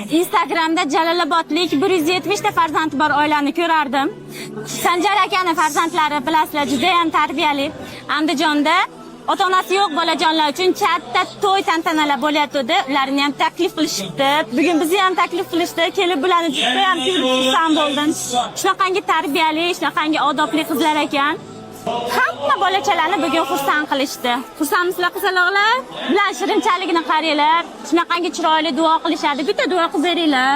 Instagramda Jalolobodlik 170 ta farzandi bor oilani ko'rardim. Sanjar akani farzandlari bilasizlar, juda ham tarbiyali. Andijonda ota-onasi yo'q bolajonlar uchun katta to'y tantanalar bo'layotdi. Ularni ham taklif qilishibdi. Bugun bizni ham taklif qilishdi. Kelib bularni juda ham xursand bo'ldim. Shunaqangi tarbiyali, shunaqangi odobli qizlar ekan. Hamma bolachalarni bugun xursand qilishdi. Xursandmisizlar qizaloqlar? Bilan shirinchaligini qaranglar. Shunaqangi chiroyli duo qilishadi. Bitta duo qilib beringlar.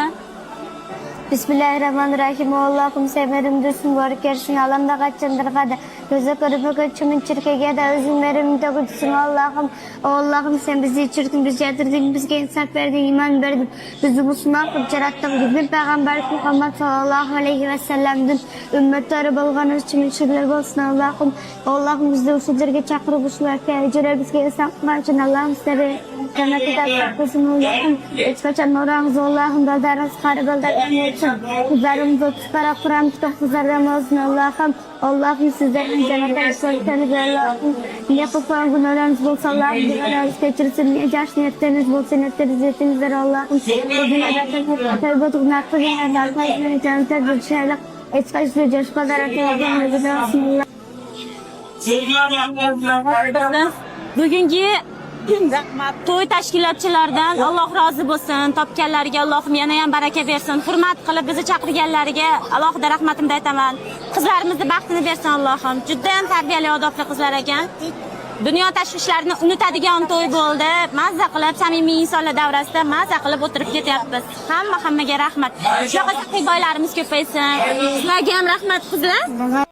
Bismillahirrahmanirrahim. Allohim sevmedim dursun bor kersin alamda kaçındır kada. Göze körüpe göçümün çirkege de özün verim dökülsün Allah'ım. Allah'ım sen bizi içirdin, bizi yedirdin, bizge insaf verdin, iman verdin. Bizi Müslüman kılıp yarattın. Bizim Peygamber Muhammed sallallahu aleyhi ve sellem'din. Ümmetleri bulganız için şükürler olsun Allah'ım. Allah'ım bizi usullerge çakırıp usullerge ecire bizge insaf için Allah'ım size cenneti de kapısın Allah'ım. Hiç kaçan oranız Allah'ım da deriniz karıbılda kızlarımızı tutarak Kur'an kitap kızlarım olsun Allah'ım. Allah'ım sizlerin cennetleri soyutlarınız Allah'ım. Ne yapılan günahlarınız olsa Allah'ım günahlarınızı geçirsin. Ne yaş niyetleriniz olsa niyetleriniz yetinizler Allah'ım. Bugün ederken tevbe günahlı genelde cennetler bir şeyler. Eskaçlı coşkalara tevbe olsun Allah. Bugungi to'y tashkilotchilaridan Alloh rozi bo'lsin. Topganlariga Allohim yana ham baraka bersin. Hurmat qilib bizni chaqirganlariga alohida rahmatimni aytaman. Qizlarimizni baxtini bersin Allohim. Juda ham tarbiyali, odobli qizlar ekan. Dunyo tashvishlarini unutadigan to'y bo'ldi. Mazza qilib, samimiy insonlar davrasida mazza qilib o'tirib ketyapmiz. Hammaga rahmat. Shunaqa saxiy boylarimiz ko'paysin. Sizlarga ham rahmat qizlar.